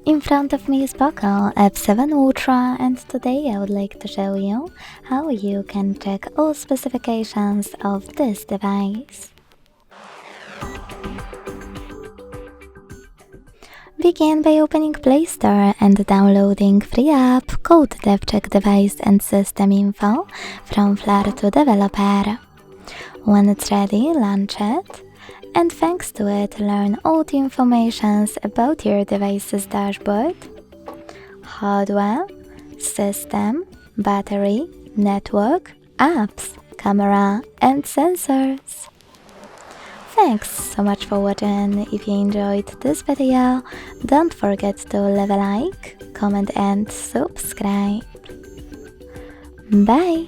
In front of me is POCO F7 Ultra, and today I would like to show you how you can check all specifications of this device. Begin by opening Play Store and downloading free app called DevCheck Device and System Info from Flare to Developer. When it's ready, launch it. And thanks to it, learn all the information about your device's dashboard, hardware, system, battery, network, apps, camera, and sensors. Thanks so much for watching. If you enjoyed this video, don't forget to leave a like, comment and subscribe. Bye!